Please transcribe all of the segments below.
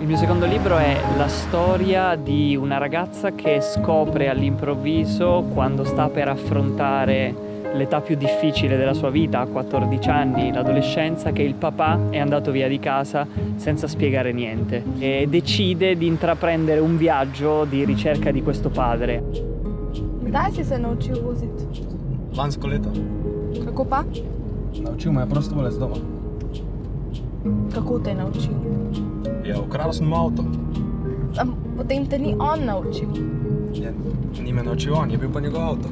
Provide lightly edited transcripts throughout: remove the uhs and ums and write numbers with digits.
mio secondo libro è la storia di una ragazza che scopre all'improvviso, quando sta per affrontare l'età più difficile della sua vita, a 14 anni, l'adolescenza, che il papà è andato via di casa senza spiegare niente e decide di intraprendere un viaggio di ricerca di questo padre. Kdaj si se naučil voziti? Lansko leto. Kako pa? Naučil me je prostovoljec doma. Kako te je naučil? Ja, ukradel sem mu avto. Potem te ni on naučil. Ja, ni me naučil on, je bil pa njegov avto.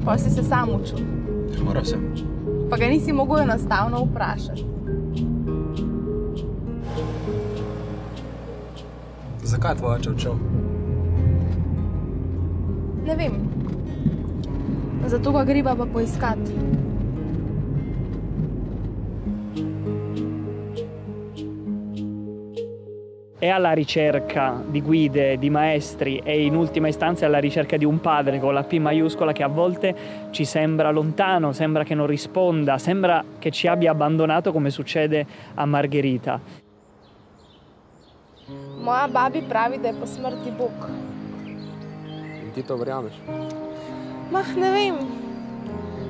Pa si se sam učil. Moral sem. Pa ga nisi mogel enostavno vprašati. Zakaj je tvoj oče odšel? Ne vem. Zato ga gre pa poiskati. È alla ricerca di guide, di maestri e in ultima istanza alla ricerca di un padre con la P maiuscola che a volte ci sembra lontano, sembra che non risponda, sembra che ci abbia abbandonato come succede a Margherita. Moja babi pravi, da je po smrti Bog. In ti to verjameš? Mah, ne vem.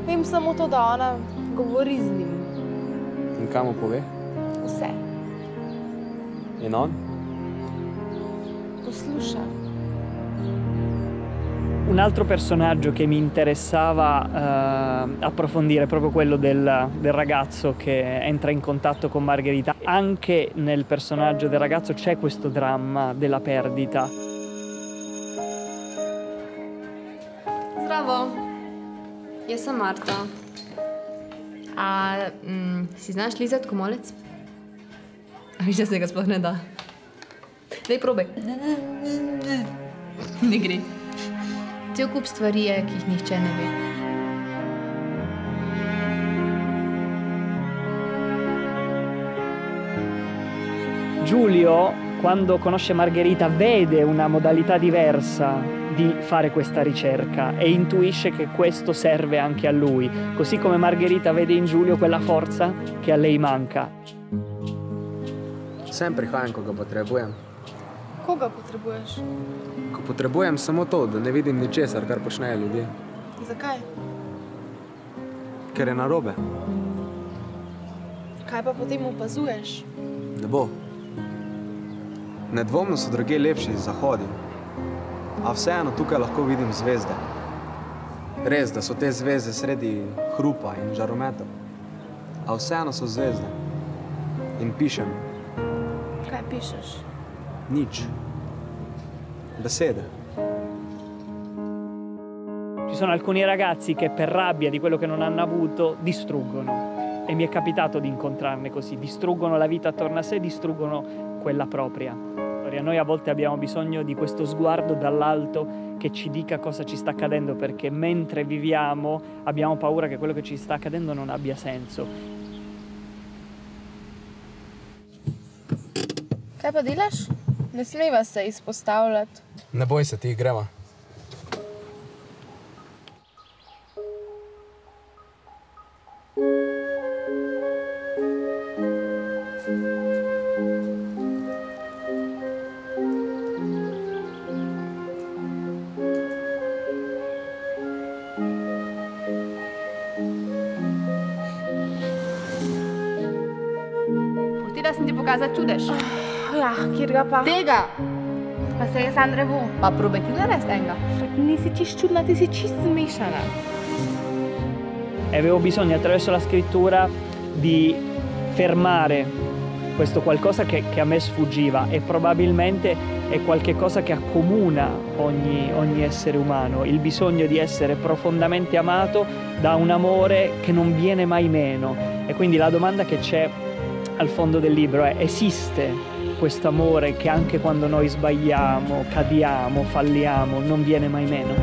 Vem samo to, da ona govori z njim. In kaj mu pove? Vse. In on? Posluša. Un altro personaggio che mi interessava approfondire è proprio quello del ragazzo che entra in contatto con Margherita. Anche nel personaggio del ragazzo c'è questo dramma della perdita. Zdravo, jaz sem Marta. A si znaš lizati komolec? A viš, da se ga sploh ne da? Daj, probaj. Ne gre. Cel kup stvari je, ki jih nihče ne ve. Giulio, quando conosce Margherita, vede una modalità diversa di fare questa ricerca e intuisce che questo serve anche a lui, così come Margherita vede in Giulio quella forza che a lei manca. Sem prihajam, ko ga potrebujem. Koga potrebuješ? Ko potrebujem samo to, da ne vidim ničesar, kar počnejo ljudje. Zakaj? Ker je narobe. Kaj pa potem opazuješ? Ne bo. Nedvomno so drugje lepši zahodi, a vseeno tukaj lahko vidim zvezde. Res, da so te zvezde sredi hrupa in žarometov, a vseeno so zvezde. In pišem. Kaj pišeš? Nič. Besede. Ci sono alcuni ragazzi che per rabbia di quello che non hanno avuto distruggono, e mi è capitato di incontrarne così, distruggono la vita attorno a sé, distruggono quella propria. Noi a volte abbiamo bisogno di questo sguardo dall'alto che ci dica cosa ci sta accadendo, perché mentre viviamo abbiamo paura che quello che ci sta accadendo non abbia senso. Kaj pa delaš? Ne smeva se izpostavljati. Ne boj se, ti greva. Da sem ti pokazati čudež. Ja, kjer ga pa? Tega! Pa se je sam drevo. Pa probaj ti narediti enega. Nisi čist čudna, ti si čist zmešana. E avevo bisogno attraverso la scrittura di fermare questo qualcosa che a me sfuggiva, e probabilmente è qualche cosa che accomuna ogni essere umano, il bisogno di essere profondamente amato da un amore che non viene mai meno. E quindi la domanda che c'è al fondo del libro è: esiste questo amore che anche quando noi sbagliamo, cadiamo, falliamo, non viene mai meno?